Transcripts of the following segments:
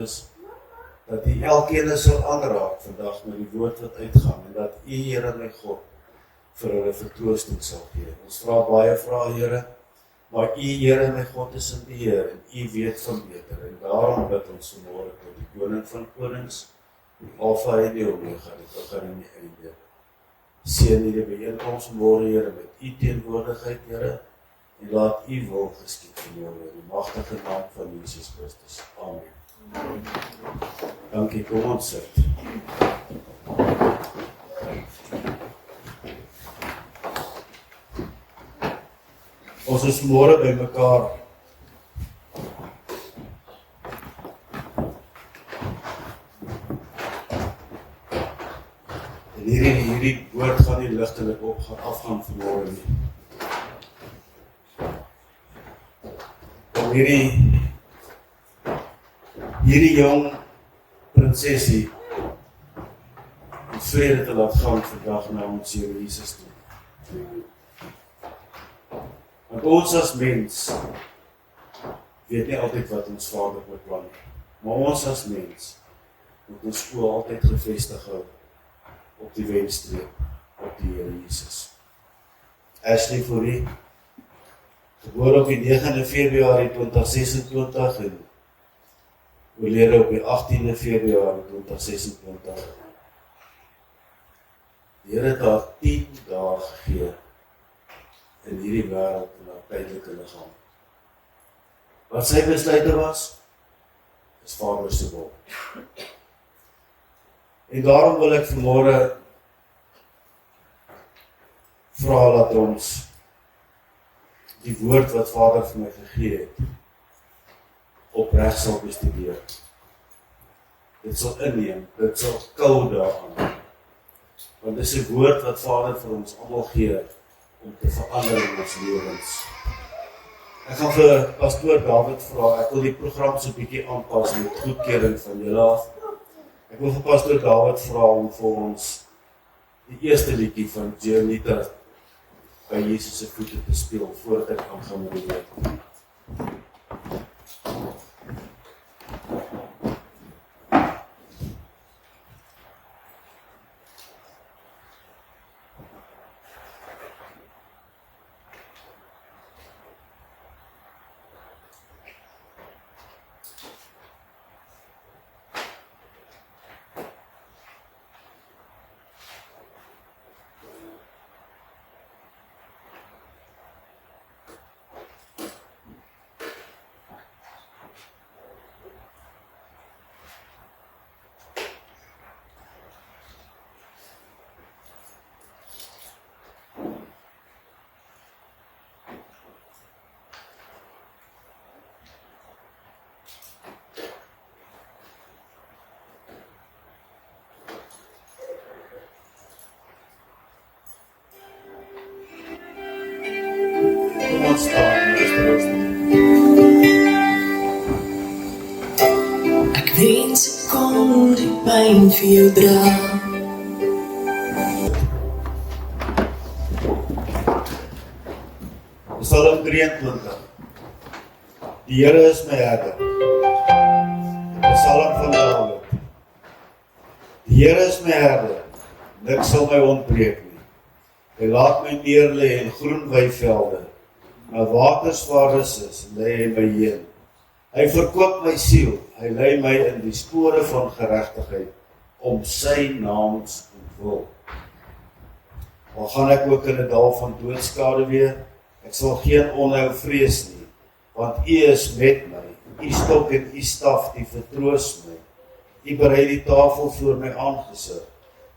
is dat U elkeen sal aanraak vandag met die woord wat uitgaan en dat U, Here my God, vir hulle vertroosting sal gee. Ons vra baie vrae, Here, maar U, Here my God, is in beheer en U weet van beter en daarom bid ons vanmôre tot die Koning van Konings, die Alfa en die Omega, die begin en die einde. Seën hierdie byeenkoms vanmôre, Here, met U teenwoordigheid, Here, en laat U wil geskied vanmôre in die magtige naam van Jesus Christus. Amen. Dankie, kom ons sit. Ons is môre by mekaar. En hierdie woord gaan nie ligtelik afgaan vanmôre nie. Om hierdie jong prinsesie in vrede te laat gaan vandag na ons Here Jesus toe. Want ons as mens weet nie altyd wat ons Vader beplan nie. Maar ons as mens moet ons oë altyd gefestig hou op die wenstreep, op die Here Jesus. Ashley Fourie, gebore op die 9de Februarie 2026 en oorlede op die 18de Februarie 2026. Die Here het haar 10 dae gegee in hierdie wêreld en haar tydelike liggaam. Wat sy besluite was, is Vader se wil. En daarom wil ek vanmôre vra dat ons die woord wat Vader vir my gegee het, opreg sal bestudeer. Dit sal inneem, dit sal kou daaraan. Want dit is 'n woord wat Vader vir ons almal gee om te verander in ons lewens. Ek gaan vir pastoor David vra, ek wil die program so 'n bietjie aanpas met goedkeuring van julle af. Ek wil vir pastoor David vra om vir ons die eerste liedjie van Jeanita by Jesus se voete te speel voordat ek aangaan met die woord. Ek wens ek kon die pyn vir jou dra. Psalm 23. Die Here is my herder. Psalm van Dawid. Die Here is my herder, niks sal my ontbreek nie. Hy laat my neerlê in groen weivelde. Na waters waar rus is, lei hy my heen. Hy verkoop my siel, hy lei my in die spore van geregtigheid, om sy naams ontwil. Al gaan ek ook in 'n dal van doodskaduwee, ek sal geen onheil vrees nie, want U is met my, U stok en U staf, die vertroos my. U berei die tafel voor my aangesig,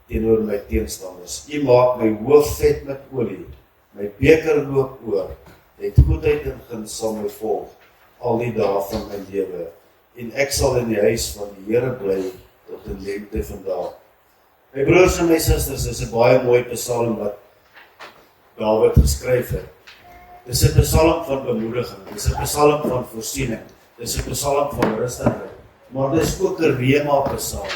teenoor my teenstanders. U maak my hoof vet met olie, my beker loop oor. Het goedheid en guns sal my volg, al die dae van my lewe, en ek sal in die huis van die Here bly, tot in lengte van dae. My broers en my susters, is 'n baie mooi psalm wat Dawid geskryf het. Dis 'n psalm van bemoediging, dis 'n psalm van voorsiening, dis 'n psalm van rustigheid, maar dis ook 'n rema psalm.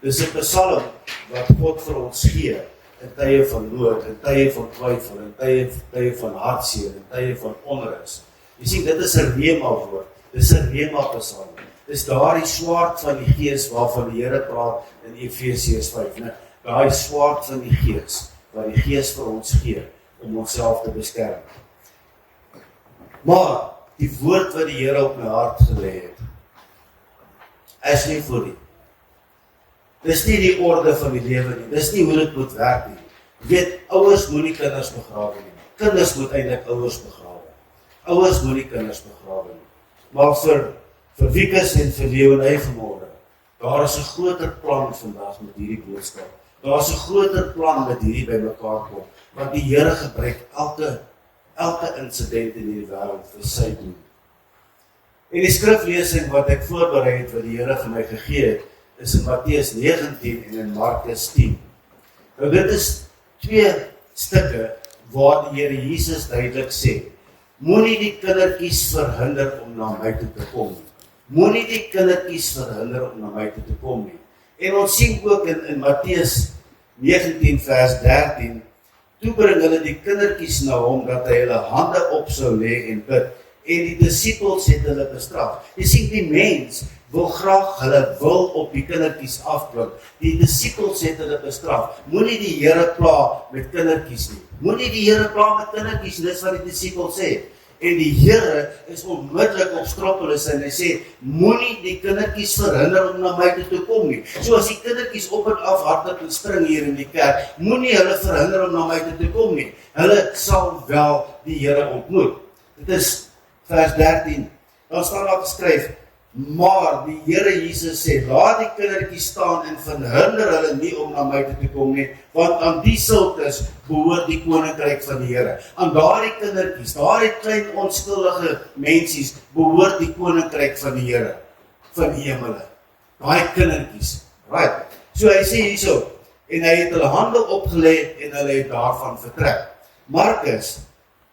Dis 'n psalm wat God vir ons gee, in tye van nood, in tye van twyfel, in tye van hartseer, in tye van onrus. Jy sien, dit is 'n rema woord, dit is 'n rema psalm. Dis daardie swaard van die Gees waarvan die Here praat in Efesiërs 5. Nou, daai swaard van die Gees, wat die Gees vir ons gee, om onsself te beskerm. Maar, die woord wat die Here op my hart gelê het, is nie vir die. Dis nie die orde van die lewe nie, dis nie hoe dit moet werk nie. Jy weet, ouers moet nie kinders begrawe nie. Kinders moet eintlik ouers begrawe. Ouers moet nie kinders begrawe nie. Maar vir Wikus en vir Leonie vanmôre, daar is 'n groter plan vandag met hierdie boodskap. Daar is 'n groter plan met hierdie bymekaar kom, want die Here gebruik elke insident in hierdie wêreld vir sy doel. En die skriflesing wat ek voorberei het, wat die Here vir my gegee het, is in Matteus 19 en in Markus 10. Nou dit is 2 stukke waar die Here Jesus duidelik sê, moenie die kindertjies verhinder om na my toe te kom nie. Moenie die kindertjies verhinder om na my toe te kom nie. En ons sien ook in Matteus 19 vers 13, toe bring hulle die kindertjies na hom, dat hy hulle hande op sou lê en bid, en die disippels het hulle bestraf. Jy sien, die mens wil graag hulle wil op die kindertjies afbring. Die disippels het hulle bestraf. Moenie die Here pla met kindertjies nie. Moenie die Here pla met kindertjies, dis wat die disippels sê. En die Here is onmiddellik op stroppelus en hy sê, moenie die kindertjies verhinder om na my toe te kom nie. So as die kindertjies op en af hardloop en spring hier in die kerk, moenie hulle verhinder om na my toe te kom nie. Hulle sal wel die Here ontmoet. Dit is vers 13. Dan staan daar geskryf, maar die Here Jesus sê, laat die kindertjies staan en verhinder hulle nie om na my toe te kom nie, want aan die sulkes behoort die koninkryk van die Here. Aan daardie kindertjies, daardie klein onskuldige mensies, behoort die koninkryk van die Here, van die hemele. Daai kindertjies, right. So hy sê hierso, en hy het hulle hande opgelê en hulle het daarvan vertrek. Markus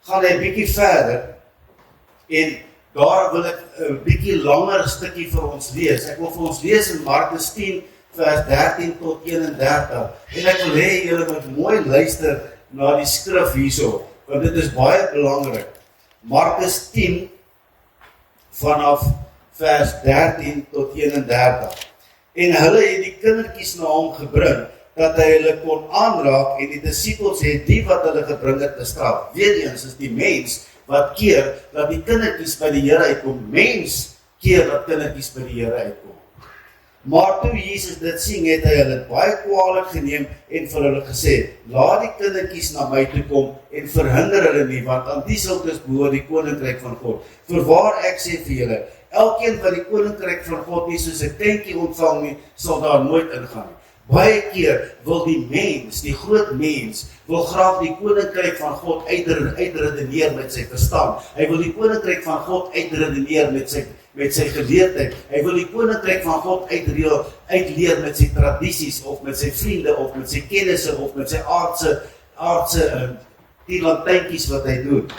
gaan hy 'n bietjie verder en daar wil ek 'n bietjie langer stukkie vir ons lees. Ek wil vir ons lees in Markus 10 vers 13 tot 31. En ek wil hê julle moet mooi luister na die skrif hierso, want dit is baie belangrik. Markus 10 vanaf vers 13 tot 31. En hulle het die kindertjies na hom gebring, dat hy hulle kon aanraak, en die disippels het die wat hulle gebring het bestraf. Weereens is die mens wat keer dat die kindertjies by die Here uitkom. Mens keer dat kindertjies by die Here uitkom. Maar toe Jesus dit sien, het hy hulle baie kwaadlik geneem en vir hulle gesê, laat die kindertjies na my toe kom en verhinder hulle nie, want aan die sulkes behoort die koninkryk van God. Voorwaar ek sê vir julle, elkeen wat die koninkryk van God nie soos 'n tentjie ontvang nie, sal daar nooit ingaan nie. Baie keer wil die mens, die groot mens, wil graag die koninkryk van God uitredeneer met sy verstand. Hy wil die koninkryk van God uitredeneer met sy geleerdheid. Hy wil die koninkryk van God uitleer met sy tradisies, of met sy vriende, of met sy kennisse, of met sy aardse tielantuintjies wat hy doen.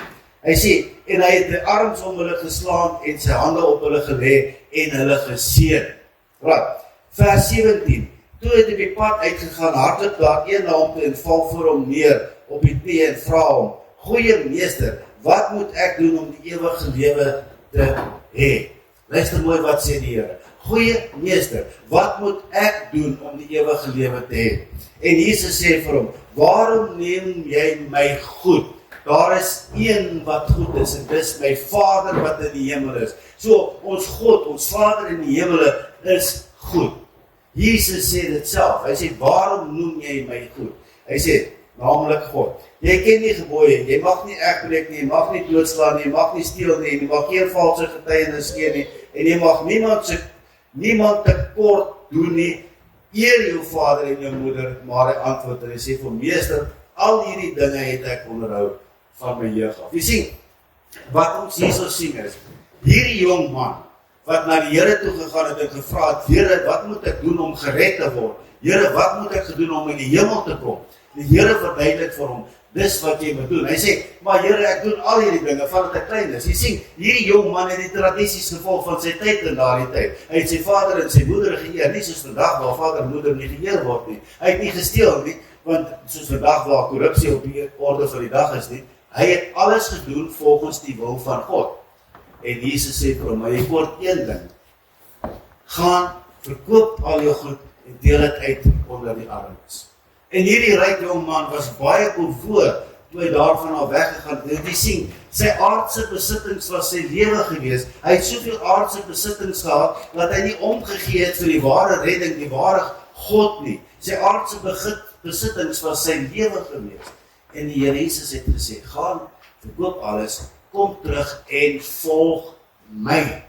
Hy sê, en hy het die arms om hulle geslaan, en sy hande op hulle gelê, en hulle geseën. Right, vers 17. Toe het hy die pad uitgegaan, hardloop daar een na hom toe en val voor hom neer op die knie en vra hom, goeie meester, wat moet ek doen om die ewige lewe te hê? Luister mooi wat sê die Here. Goeie meester, wat moet ek doen om die ewige lewe te hê? En Jesus sê vir hom, waarom neem jy my goed? Daar is een wat goed is, en dis my Vader wat in die hemel is. So, ons God, ons Vader in die hemel is goed. Jesus sê dit self, hy sê, waarom noem jy my goed? Hy sê, naamlik God. Jy ken die gebooie, jy mag nie egbreek nie, jy mag nie doodslaan nie, jy mag nie steel nie, jy mag geen valse getuienis gee nie, en jy mag niemand tekort doen nie, eer jou vader en jou moeder, maar hy antwoord en hy sê vir meester, al hierdie dinge het ek onderhou van my jeug af. Jy sien, wat ons hierso sien is, hierdie jong man, wat na die Here toe gegaan het en gevra het, Here, wat moet ek doen om gered te word? Here, wat moet ek doen om in die hemel te kom? Die Here verduidelik vir hom, dis wat jy moet doen. Hy sê, maar Here, ek doen al hierdie dinge, vandat ek klein is. Jy sien, hierdie jong man het die tradisies gevolg van sy tyd in daardie tyd. Hy het sy vader en sy moeder geëer, nie soos vandag waar vader en moeder nie geëer word nie. Hy het nie gesteel nie, want soos vandag waar korrupsie op die orde van die dag is nie, hy het alles gedoen volgens die wil van God. En Jesus sê vir hom, maar jy kort een ding. gaan, verkoop al jou goed en deel dit uit onder die armes. En hierdie ryk jong man was baie bewoord toe hy daarvan al weggegaan. Jy sien, sy aardse besittings was sy lewe gewees. Hy het soveel aardse besittings gehad, dat hy nie omgegee het vir die ware redding, die ware God nie. Sy aardse besittings was sy lewe gewees. En die Here Jesus het gesê, gaan, verkoop alles, kom terug en volg my.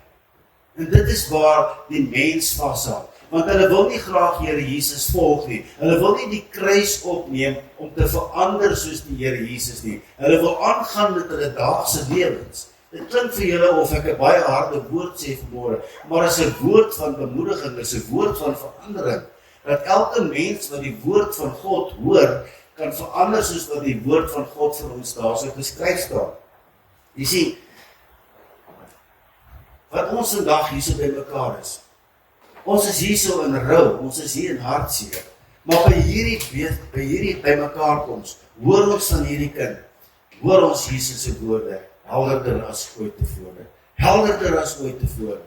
En dit is waar die mens vashou. Want hulle wil nie graag Here Jesus volg nie. Hulle wil nie die kruis opneem om te verander soos die Here Jesus nie. Hulle wil aangaan met hulle daagse lewens. Dit klink vir julle of ek 'n baie harde woord sê vanmôre, maar is 'n woord van bemoediging, is 'n woord van verandering. Dat elke mens wat die woord van God hoor, kan verander soos wat die woord van God vir ons daar so geskryf staan. Jy sien, wat ons vandag hierso by mekaar is. Ons is hierso in rou, ons is hier in hartseer. Maar by hierdie by mekaar koms, hoor ons van hierdie kind, hoor ons Jesus se woorde, helderder as ooit tevore. Helderder as ooit tevore.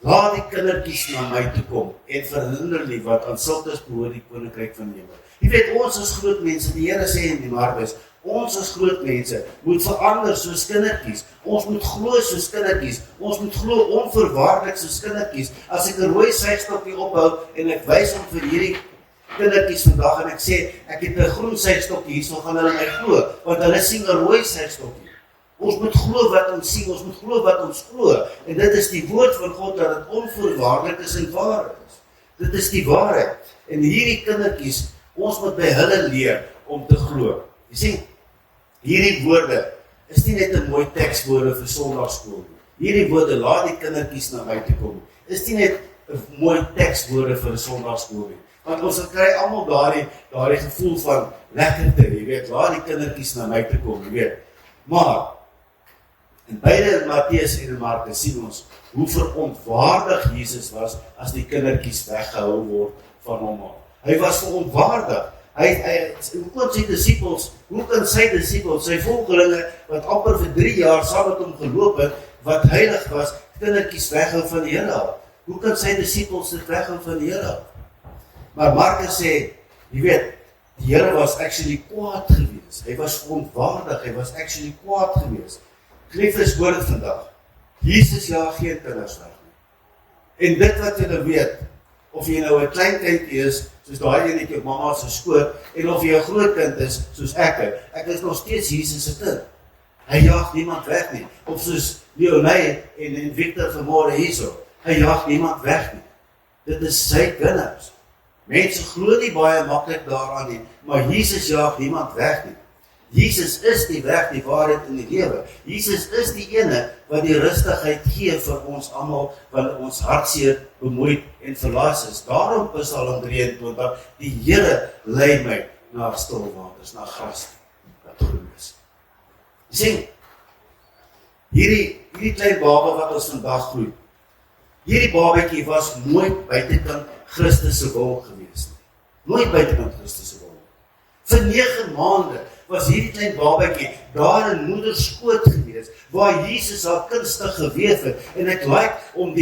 Laat die kindertjies na my toe kom en verhinder nie wat aan sultes behoort die koninkryk van hemel. Jy weet, ons as groot mense, die Here sê in die Markus, ons as groot mense moet verander soos kindertjies. Ons moet glo soos kindertjies. Ons moet glo onvoorwaardelik soos kindertjies. As ek 'n rooi seigstokkie ophou en ek wys hom vir hierdie kindertjies vandag en ek sê, ek het 'n groen seigstokkie hier, so gaan hulle my glo, want hulle sien 'n rooi seigstokkie. Ons moet glo wat ons sien, ons moet glo wat ons glo. En dit is die woord van God dat dit onvoorwaardelik is en waar is. Dit is die waarheid. En hierdie kindertjies, ons moet by hulle leer om te glo. Jy sien, hierdie woorde is nie net 'n mooi tekswoorde vir Sondagskool nie. Hierdie woorde, laat die kindertjies na my toe kom, is nie net 'n mooi tekswoorde vir 'n Sondagskool nie. Want ons kry almal daardie gevoel van lekkerte, jy weet, laat die kindertjies na my toe kom, jy weet. Maar in beide in Matteus en in Markus sien ons hoe verontwaardig Jesus was as die kindertjies weggehou word van hom af. Hy was verontwaardig. Hoe kan sy disippels, sy volgelinge, wat amper vir 3 jaar saam met hom geloop het, wat heilig was, kindertjies weghou van die Here af? Hoe kan sy disippels dit weghou van die Here af? Maar Markus sê, jy weet, die Here was actually kwaad gewees. Hy was verontwaardig, hy was actually kwaad gewees. Geliefdes, hoor dit vandag. Jesus jaag geen kinders weg nie. En dit wat julle weet, of jy nou 'n klein kindjie is, soos daai enetjie op mamma se skoot, en of jy 'n groot kind is, soos ek is nog steeds Jesus se kind. Hy jaag niemand weg nie. Of soos Leonie en Victor vanmôre hierso, hy jaag niemand weg nie. Dit is sy kinders. Mense glo nie baie maklik daaraan nie, maar Jesus jaag niemand weg nie. Jesus is die weg, die waarheid en die lewe. Jesus is die ene wat die rustigheid gee vir ons almal, wat ons hartseer, bemoeid en verlaas is. Daarom Psalm 23, die Here lei my na stil waters, na gras wat groen is. Jy sien, hierdie klein baba wat ons vandag groei, hierdie babatjie was nooit buitekant Christus se wil gewees nie. Nooit buitekant Christus se wil. Vir 9 maande was hierdie klein babatjie daar in moeder skoot gewees, waar Jesus haar kunstig geweef het, en ek like om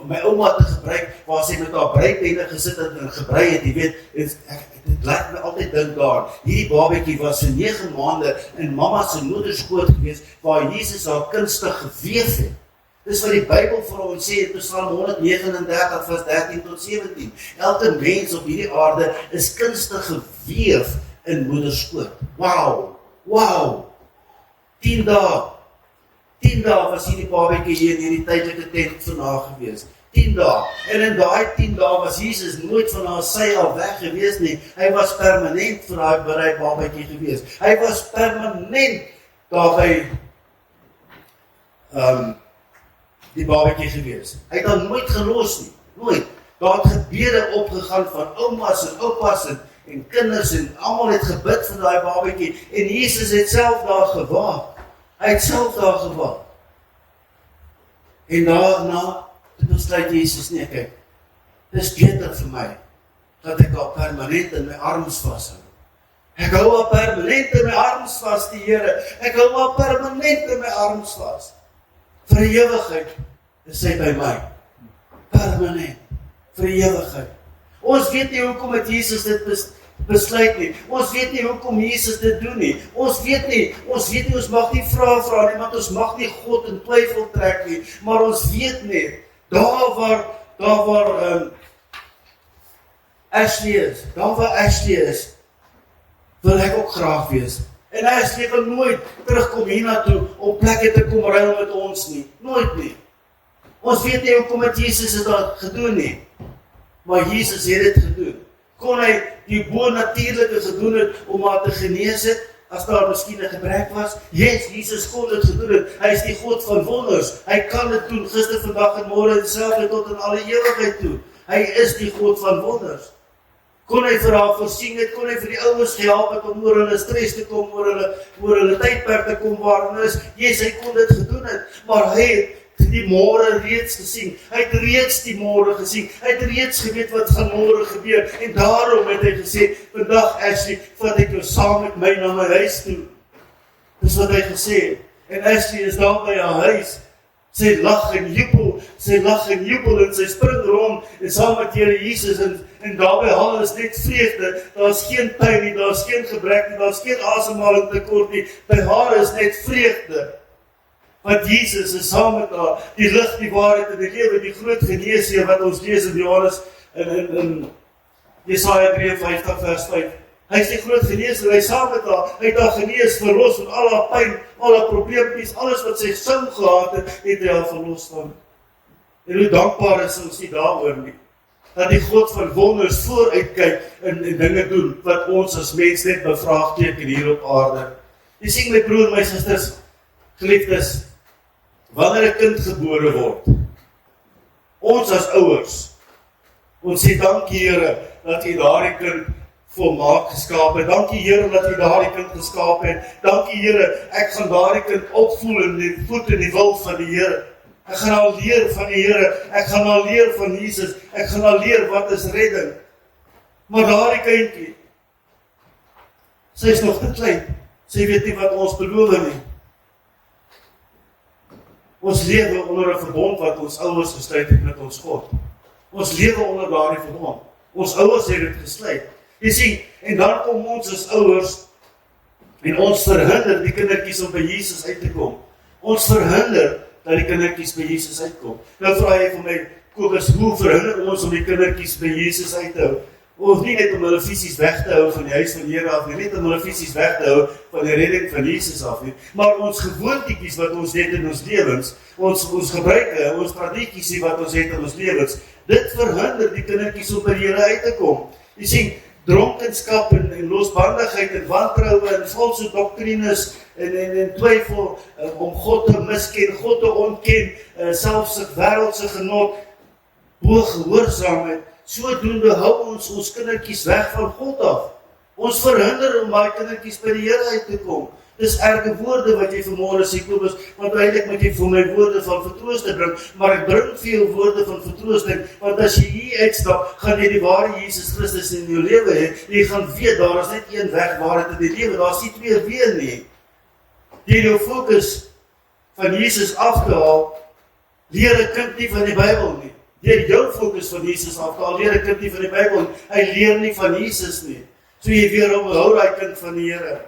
my ouma te gebruik, waar sy met haar breipenne gesit het en gebrei het, jy weet, dit laat my altyd dink daar, hierdie babatjie was vir 9 maande in mamma se moeder skoot gewees, waar Jesus haar kunstig geweef het. Dis wat die Bybel vir ons sê in Psalm 139 vers 13 tot 17. Elke mens op hierdie aarde is kunstig geweef in moeder skoot. Wow. 10 dae was hierdie babatjie hier in hierdie tydelike tent van haar gewees. 10 dae. En in daai 10 dae was Jesus nooit van haar sy af weg gewees nie. Hy was permanent vir daai babatjie gewees. Hy was permanent daarby die babatjie gewees. Hy het hom nooit gelos nie. Nooit. Daar het gebede opgegaan van oumas en oupas en kinders en almal het gebid vir daai babatjie en Jesus het self daar gewaak. Hy het self daar gewaak. En daarna het besluit Jesus, nee, kyk, dis beter vir my dat ek al permanent in my arms vashou. Ek hou al permanent in my arms vas, die Here. Ek hou al permanent in my arms vas. Vir die ewigheid is hy by my. permanent, vir die ewigheid. Ons weet nie hoekom het Jesus dit besluit nie. Ons weet nie hoekom Jesus dit doen nie. Ons weet nie, ons mag nie vra nie, want ons mag nie God in twyfel trek nie, maar ons weet net, daar waar Ashley is, wil ek ook graag wees. En Ashley wil nooit terugkom hiernatoe om plekke te kom ruil met ons nie. Nooit nie. Ons weet nie hoekom het Jesus dit gedoen nie. Maar Jesus het dit gedoen. Kon hy die bonatuurlike gedoen het om haar te genees het, as daar miskien 'n gebrek was? Yes, Jesus kon dit gedoen het. Hy is die God van wonders. Hy kan dit doen gister, vandag en môre en selfs tot in alle ewigheid toe. Hy is die God van wonders. Kon hy vir haar voorsien het, kon hy vir die ouers gehelp het om oor hulle stres te kom, oor hulle tydperk te kom waar hulle is. Yes, hy kon dit gedoen het, maar hy het die môre reeds gesien. Hy het reeds die môre gesien. Hy het reeds geweet wat gaan môre gebeur. En daarom het hy gesê, vandag Ashley, vat ek jou saam met my na my huis toe. Dis wat hy gesê het. En Ashley is daar by haar huis. Sy lag en jubel, en sy spring rond en saam met Here Jesus en daar by haar is net vreugde. Daar is geen pyn nie, daar is geen gebrek nie, daar is geen asemhaling tekort nie. By haar is net vreugde. Want Jesus is saam met haar, die lig, die waarheid en die lewe, die groot geneesheer wat ons lees in Johannes in Jesaja 53 vers 5. Hy is die groot geneesheer, hy is saam met haar, hy het haar genees, verlos van al haar pyn, al haar probleempies, alles wat sy sin gehad het hy haar verlos van. En hoe dankbaar is ons nie daaroor nie, dat die God van wonders vooruitkyk en dinge doen, wat ons as mens net bevraagteken hier op aarde. Jy sien my broer, my susters, geliefdes, wanneer 'n kind gebore word, ons as ouers, ons sê dankie Here, dat U daardie kind volmaak geskaap het. Dankie Here, dat U daardie kind geskaap het. Dankie Here, ek gaan daardie kind opvoel in die voet en die wil van die Here. Ek gaan al leer van die Here, ek gaan al leer van Jesus, ek gaan al leer wat is redding. Maar daardie kindjie, sy is nog te klein, sy weet nie wat ons beloof nie. Ons lewe onder 'n verbond wat ons ouers gesluit het met ons God. Ons lewe onder daardie verbond. Ons ouers het dit gesluit. Jy sien, en dan kom ons as ouers en ons verhinder die kindertjies om by Jesus uit te kom. Ons verhinder dat die kindertjies by Jesus uitkom. Nou vra jy vir my, Kobus, hoe verhinder ons om die kindertjies by Jesus uit te hou? Of nie net om hulle fisies weg te hou van die huis van die Here af nie, net om hulle fisies weg te hou van die redding van Jesus af nie, maar ons gewoontetjies wat ons het in ons lewens, ons gebruike, ons tradisies wat ons het in ons lewens, dit verhinder die kindertjies om by die Here uit te kom. Jy sien, dronkenskap en losbandigheid en wantroue en valse doktrines en twyfel om God te misken, God te ontken, selfs wêreldse genot, bo gehoorsaamheid. Sodoende hou ons kindertjies weg van God af. Ons verhinder om daai kindertjies by die Here uit te kom. Dis erge woorde wat jy vanmôre sê, Kobus, want eintlik moet jy vir my woorde van vertroosting bring, maar ek bring veel woorde van vertroosting, want as jy hier uitstap, gaan jy die ware Jesus Christus in jou lewe hê. Jy gaan weet, daar is net een weg waarheid in die lewe, daar is nie twee weë nie. Deur jou fokus van Jesus af te haal, leer 'n kind nie van die Bybel nie. Deur jou fokus van Jesus af te haal, leer 'n kind nie van die Bybel nie. Hy leer nie van Jesus nie. So jy weer hou daai kind van die Here.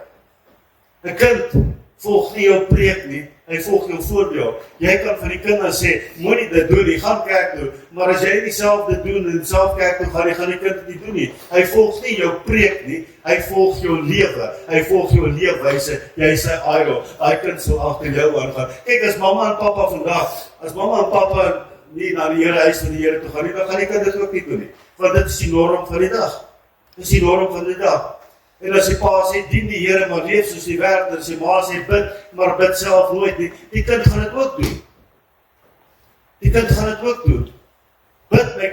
'n Kind volg nie jou preek nie, hy volg jou voorbeeld. Jy kan vir die kinders sê, moenie dit doen nie, gaan kerk toe, maar as jy nie self dit doen en self kerk toe gaan die kind dit nie doen nie. Hy volg nie jou preek nie, hy volg jou lewe, hy volg jou leefwyse, jy is sy idol. Daai kind sal agter jou aangaan. Kyk, as mamma en pappa vandag, as mamma en pappa nie na die Here huis van die Here toe gaan nie, dan gaan die kind dit ook nie doen nie. Want dit is die norm van die dag. Dit is die norm van die dag. En as die pa sê, dien die Here, maar leef soos die wêreld, as die ma sê, bid, maar bid self nooit nie, die kind gaan dit ook doen. Die kind gaan dit ook doen. Bid my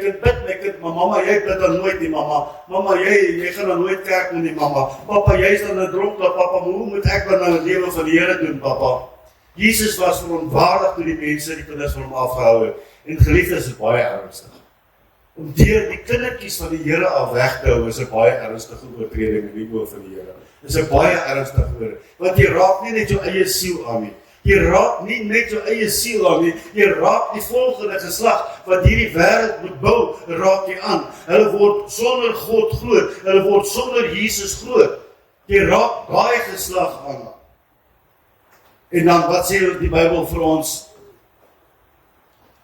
kind, maar mamma, jy bid dan nooit nie, mamma. Mamma, jy gaan dan nooit kerk doen nie, mamma. Papa, jy is dan 'n dronkaard, papa, maar hoe moet ek dan nou die lewe van die Here doen, papa? Jesus was verontwaardig toe die mense die kinders van hom afgehou het. En geliefdes, is baie ernstig. Om deur die kindertjies van die Here af weg te hou, is 'n baie ernstige oortreding in die oë van die Here. Dis 'n baie ernstige oortreding, want jy raak nie net jou eie siel aan nie, Jy raak nie net jou eie siel aan nie, jy raak die volgende geslag wat hierdie wêreld moet bou, raak jy aan. Hulle word sonder God groot, hulle word sonder Jesus groot. Jy raak daai geslag aan. En dan, wat sê die Bybel vir ons?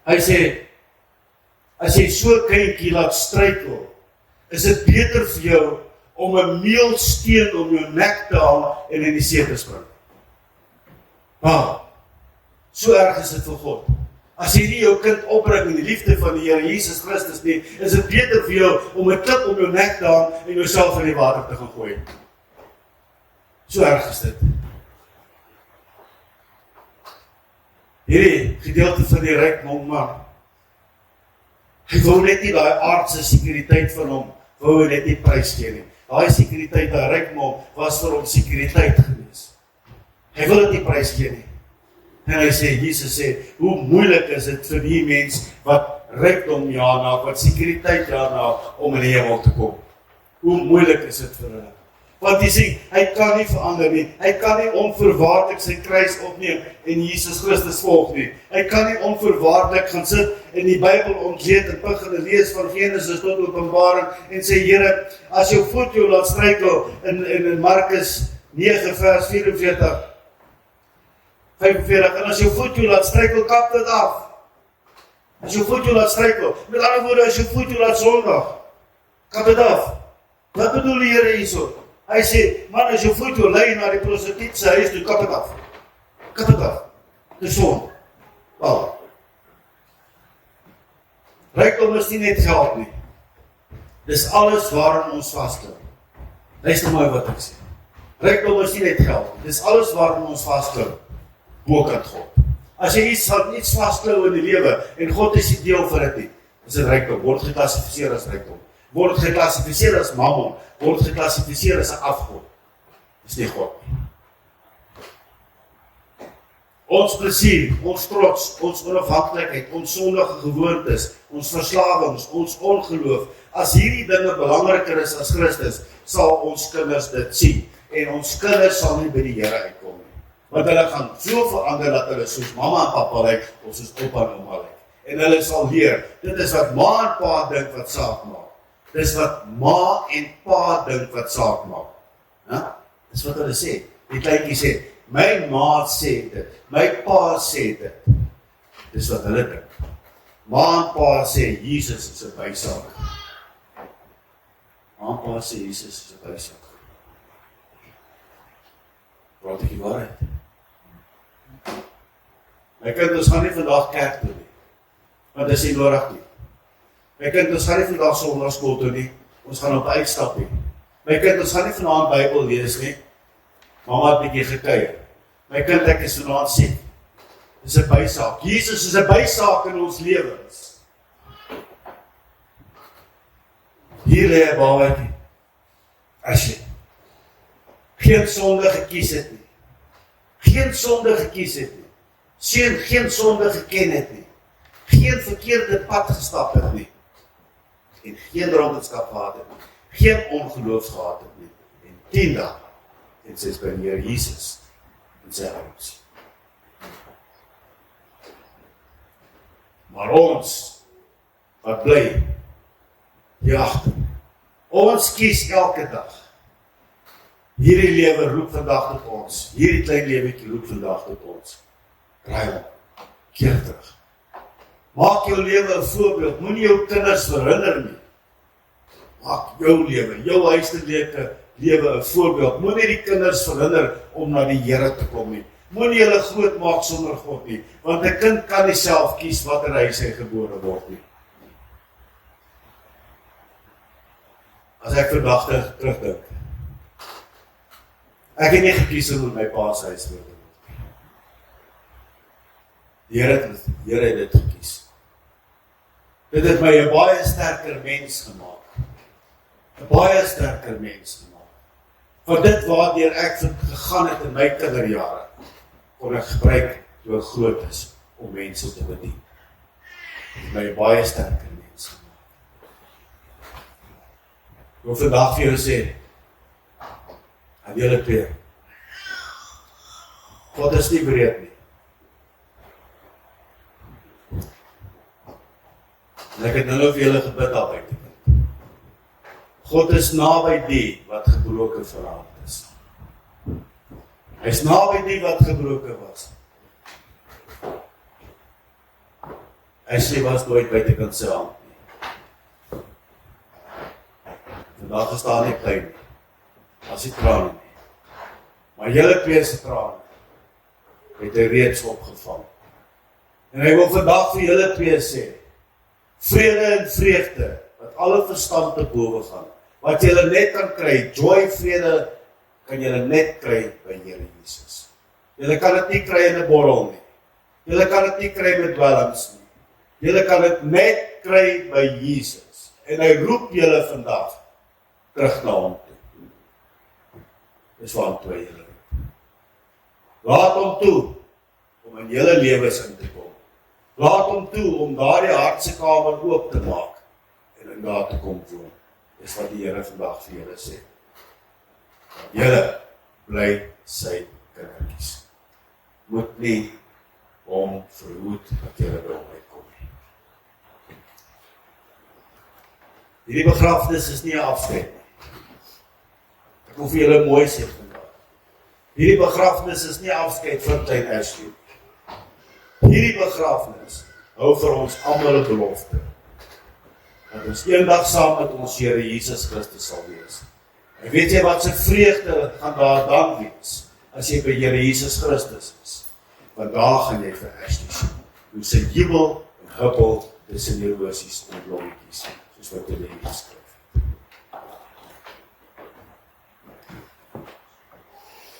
Hy sê, as jy so 'n kindjie laat struikel, is dit beter vir jou om 'n meelsteen om jou nek te haal en in die see te spring. So erg is dit vir God. As jy nie jou kind opbring in die liefde van die Here Jesus Christus nie, is dit beter vir jou om 'n klip om jou nek te haal en jouself in die water te gaan gooi. So erg is dit. Hierdie gedeelte van die ryk man, hy wou net nie daai aardse sekuriteit van hom, wou hy net nie prys gee nie. Daai sekuriteit, daai ryk man, was vir hom sekuriteit gewees. Hy wil dit nie prys gee nie. En hy sê, Jesus sê, hoe moeilik is dit vir die mens wat rykdom jaag, wat sekuriteit jaag om in die hemel te kom. Hoe moeilik is dit vir hulle. Want jy sê, hy kan nie verander nie. Hy kan nie onvoorwaardelik sy kruis opneem en Jesus Christus volg nie. Hy kan nie onvoorwaardelik gaan sit en die Bybel ontleed en begin lees van Genesis tot Openbaring en sê, Here, as jou voet jou laat struikel in Markus 9 vers 45, 45, en as jou voet jou laat struikel, kap dit af. As jou voet jou laat struikel, met ander woorde, as jou voet jou laat sondig, kap dit af. Wat bedoel die Here hierso? Hy sê, man, as jou voet jou lei na die prostituut se huis toe, kap dit af. Kap dit af. Dis sonde. Rykdom is nie net geld nie. Dis alles waarin ons vasklou. Luister maar wat ek sê. Rykdom is nie net geld nie. Dis alles waarin ons vasklou. Bokant God. As jy iets vasklou in die lewe en God is nie deel van dit nie, is dit rykdom, word geklassifiseer as rykdom. Word geklassifiseer as mammon, word geklassifiseer as 'n afgod. Dis nie God nie. Ons plesier, ons trots, ons onafhanklikheid, ons sondige gewoontes, ons verslawings, ons ongeloof, as hierdie dinge belangriker is as Christus, sal ons kinders dit sien. En ons kinders sal nie by die Here uitkom nie. Want hulle gaan so verander dat hulle soos mamma en pappa lyk, of soos opa en ouma lyk. En hulle sal leer, dit is wat ma en pa dink wat saak maak. Dis wat ma en pa dink wat saak maak. Ja? Dis wat hulle sê. Die kleintjie sê, my ma sê dit, my pa sê dit. Dis wat hulle dink. Ma en pa sê, Jesus is 'n bysaak. Ma en pa sê, Jesus is 'n bysaak. Praat ek die waarheid? My kind, ons gaan nie vandag kerk toe nie. Want dis nie nodig nie. My kind, ons gaan nie vandag sonndagskool toe nie. Ons gaan op uitstap nie. My kind, ons gaan nie vanaand Bybel lees nie. Mama het 'n bietjie gekuier. My kind, ek is vanaand siek. Dis 'n bysaak. Jesus is 'n bysaak in ons lewens. Hier lê 'n babatjie. As jy geen sonde gekies het nie. Geen sonde gekies het nie. Geen sonde geken het nie. Geen verkeerde pad gestap het nie. En geen dronkenskap gehad het nie. Geen ongeloof gehad het nie. En 10 dae het sy by die Here Jesus in sy arms. Maar ons, wat bly, ja, ons kies elke dag. Hierdie lewe roep vandag tot ons. Hierdie klein lewetjie roep vandag tot ons. Draai om, keer terug. Maak jou lewe 'n voorbeeld. Moenie jou kinders verhinder nie. Maak jou lewe, jou huiselike lewe 'n voorbeeld. Moenie die kinders verhinder om na die Here te kom nie. Moenie hulle groot maak sonder God nie. Want 'n kind kan nie self kies watter huis hy gebore word nie. As ek vandag terugdink, ek het nie gekies om in my pa se huis te word. Die Here het dit gekies. Dit het my 'n baie sterker mens gemaak. 'n Baie sterker mens gemaak. Van dit waardeur ek gegaan het in my kinderjare, kon ek gebruik toe ek groot is om mense te bedien. Dit het my 'n baie sterker mens gemaak. Ek wil vandag vir julle sê, aan julle twee, God is nie breed nie. ek het nou vir julle gebid al uitgekom. God is naby die wat gebroken verhaal is. Hy is naby die wat gebroken was. Hy sê was nooit buitekant sy hand nie. Vandag is daar nie pyn nie. As die trane nie. Maar julle twee se trane het hy reeds opgevang. En hy wil vandag vir julle twee sê, vrede en vreugde, wat alle verstand te bowe gaan, wat julle net kan kry, joy, vrede, kan julle net kry by Here Jesus. Julle kan dit nie kry in 'n borrel nie. Julle kan dit nie kry met dwelms nie. Julle kan dit net kry by Jesus. En hy roep julle vandag terug na hom toe. Dis waartoe hy julle roep. Laat hom toe om in julle lewens in te kom. Laat hom toe om daardie hartse kamer oop te maak en in daar te kom woon. Dis wat die Here vandag vir julle sê. Julle bly sy kindertjies. Moet nie hom verhoed dat julle by hom uitkom nie. Hierdie begrafnis is nie 'n afskeid nie. Ek wil vir julle mooi sê vandag. Hierdie begrafnis is nie 'n afskeid van klein Ashley. Hierdie begrafnis hou vir ons almal 'n belofte. Dat ons eendag saam met ons Here Jesus Christus sal wees. En weet jy wat se vreugde gaan daar dan wees, as jy by Here Jesus Christus is? Want daar gaan jy vir Ashley sien, hoe sy jubel en huppel tussen die rosies en blommetjies, soos wat hulle hier geskryf het.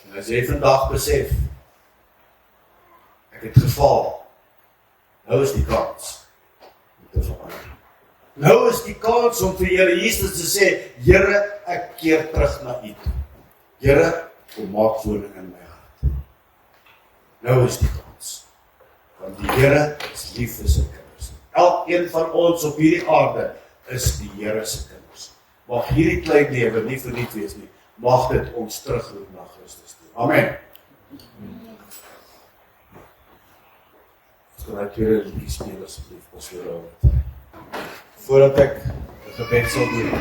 En as jy vandag besef, ek het gefaal, nou is die kans om te verander. Nou is die kans om vir Here Jesus te sê, Here, ek keer terug na U toe. Here, kom maak woning in my hart. Nou is die kans. Want die Here is lief vir sy kinders. Elkeen van ons op hierdie aarde is die Here se kinders. Mag hierdie klein lewe nie verniet wees nie. Mag dit ons terugroep na Christus toe. Amen. Ons kan uit tweede liedjie speel asseblief, ons weer oor. Voordat ek 'n gebed sal doen.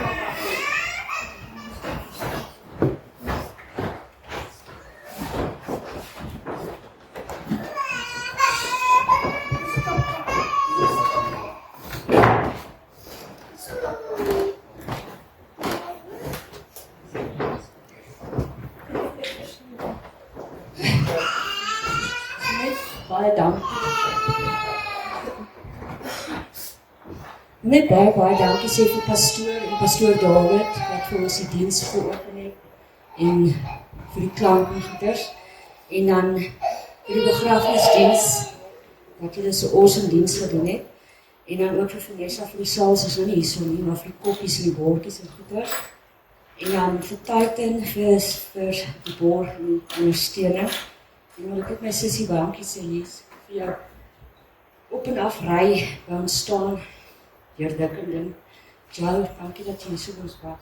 Net baie dankie sê vir pastoor David, wat vir ons die diens geopen het, en vir die klankgieters, en dan vir die begrafnisdiens, wat julle so awesome diens gedoen het, en dan ook vir Vanessa vir die saal, sy is nou nie hier so nie, maar vir die koppies en die bordjies en goeders, en dan vir Titan, vir die bord en die ondersteuning, en wil ek ook my sussie Bankie sê, Lies, vir jou op en af ry, by ons staan, Jerdek en ding. Joe, dankie dat jy so ons was.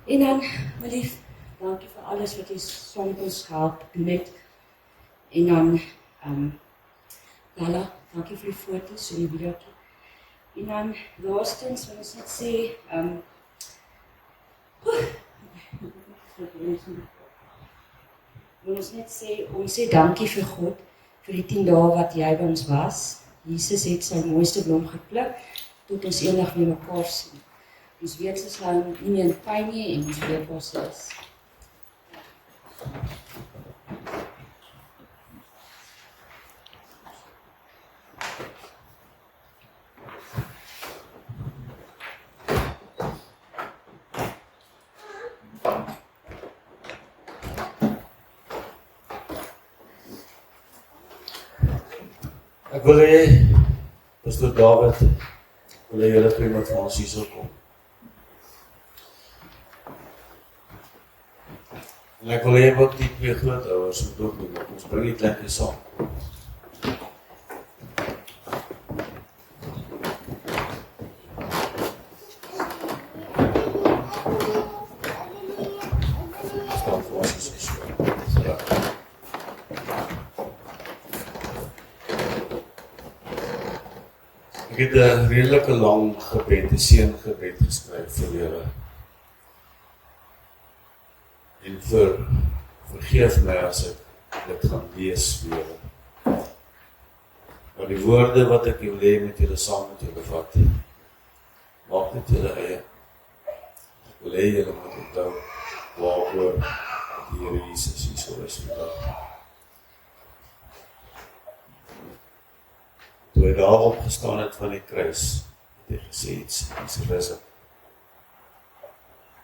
En dan, my lief, dankie vir alles wat jy saam met ons gehelp doen het. En dan, Lala, dankie vir die foto's en die videokie. En dan, laastens, wil ons net sê, wil ons net sê, ons sê dankie vir God, vir die 10 dae wat jy by ons was. Jesus het sy mooiste blom gepluk, tot ons eendag weer mekaar sien. Ons weet sy sal nie meer in pyn nie en ons weet waar sy is. Ek wil hê, Pastor David, wil hy julle vir iemand van ons hier sal kom. En ek wil hê ook die twee grootouers moet ook doen, ons bring die kleintjie saam. Staan voor ons is so. Ek het 'n redelike lang gebed, 'n seëngebed geskryf vir julle. En vergeef my as ek dit gaan lees vir julle. Maar die woorde wat ek wil hê met julle saam met julle vat, maak dit julle eie. Ek wil hê julle moet onthou waaroor die Here Jesus hier so is vandag. Toe hy daar opgestaan het van die kruis, het hy gesê, "It's risen."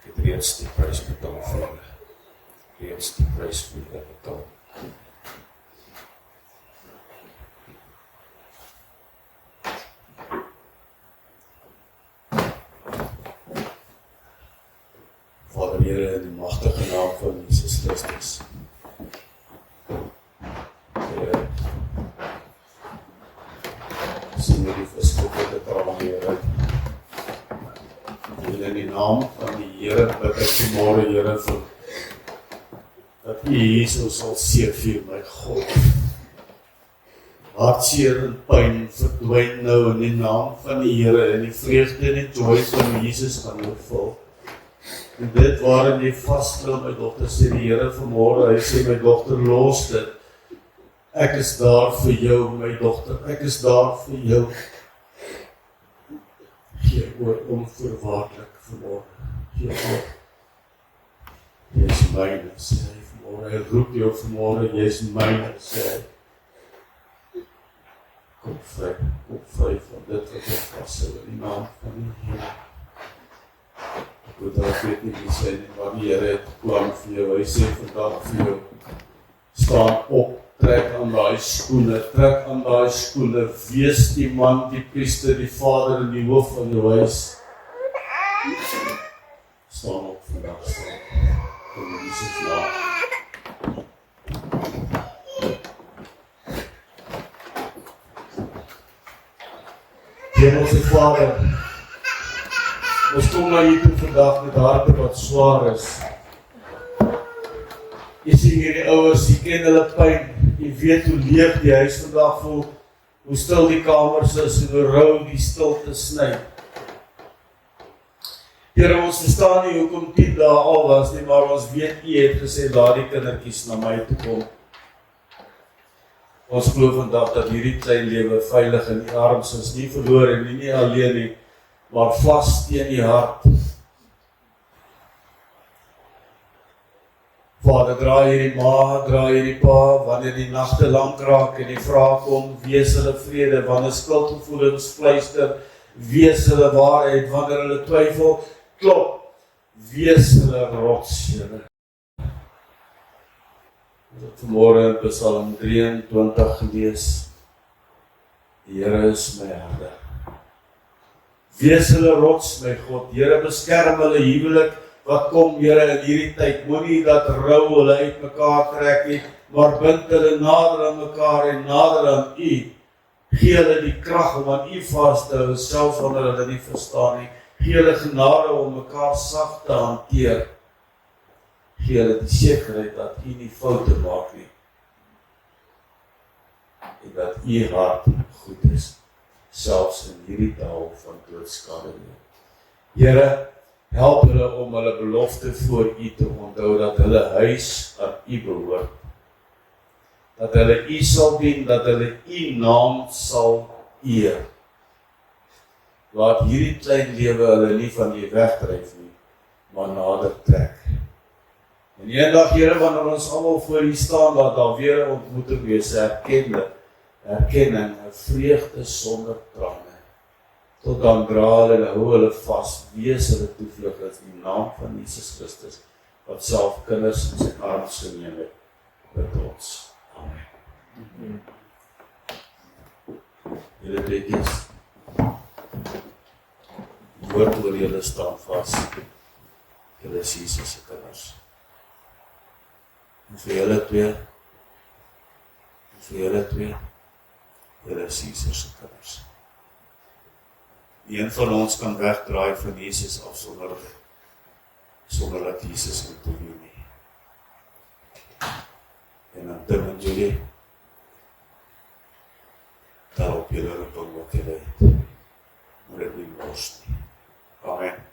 Ek het reeds die prys betaal vir julle. Reeds die prys vir julle betaal. Vader Here, in die magtige naam van Jesus Christus. Here, sien jy die verskriklike trane, Here. In die naam van die Here bid ek vanmôre, Here, vir dat U Jesus sal seëvier, my God. Hartseer en pyn verdwyn nou in die naam van die Here, en die vreugde en die joy van Jesus gaan jou vul. En dit waarin jy vasklou, my dogter, sê die Here vanmôre, hy sê, my dogter, los dit. Ek is daar vir jou, my dogter, ek is daar vir jou. Gee oor onvoorwaardelik vanmôre. Gee oor. Jy is myne, sê hy vanmôre. Hy roep jou vanmôre, jy is myne, sê hy. Kom vry van dit wat jy vashou in die naam van die Here. Ek weet nie wie sê nie, maar die Here het plan vir jou. Hy sê vandag vir jou, staan op, trek aan daai skoene, wees die man, die priester, die vader en die hoof van jou huis. Staan op vandag, staan. Kom Jesus naam. Hemelse Vader, ons kom na U toe vandag met harte wat swaar is. Jy sien hierdie ouers, jy ken hulle pyn, jy weet hoe leeg die huis vandag voel, hoe stil die kamers is en hoe rou die stilte sny. Here, ons verstaan nie hoekom 10 dae al was nie, maar ons weet U het gesê, laat die kindertjies na my toe kom. Ons glo vandag dat hierdie klein lewe veilig in U arms is, nie verloor en nie alleen nie, maar vas teen U hart. Vader, draai hierdie ma, draai hierdie pa, wanneer die nagte lank raak en die vraag kom, wees hulle vrede, wanneer skuldgevoelens fluister, wees hulle waarheid, wanneer hulle twyfel, klop, wees hulle rots, Here. Ons het vanmôre in Psalm 23 gelees, die Here is my herder. Wees hulle rots, my God, Here, beskerm hulle huwelik, wat kom, Here, in hierdie tyd, moenie dat rou hulle uit mekaar trek nie, maar bind hulle nader aan mekaar en nader aan U. Gee hulle die krag om aan U vas te hou, selfs wanneer hulle nie verstaan nie. Gee hulle genade om mekaar sag te hanteer. Gee hulle die sekerheid dat U nie foute maak nie. En dat U hart goed is, selfs in hierdie dae van doodskade. Here, help hulle om hulle belofte voor U te onthou, dat hulle huis aan U behoort. Dat hulle U sal dien, dat hulle U naam sal eer. Laat hierdie klein lewe hulle nie van U wegdryf nie, maar nader trek. En eendag, Here, wanneer ons almal voor U staan, laat daar weer 'n ontmoeting wees, 'n erkenning, 'n vreugde sonder trane. Tot dan dra hulle en hou hulle vas, wees hulle toevlug in die naam van Jesus Christus, wat self kinders in sy arms geneem het, bid ons. Amen. Julle breekies, woord oor julle staan vas, julle is Jesus se kinders. En vir julle twee, julle is Jesus se kinders. Een van ons kan wegdraai van Jesus af sonder dat Jesus interview nie. En dan dink jullie, daarop julle roeping wat julle het. kos nie. Amen.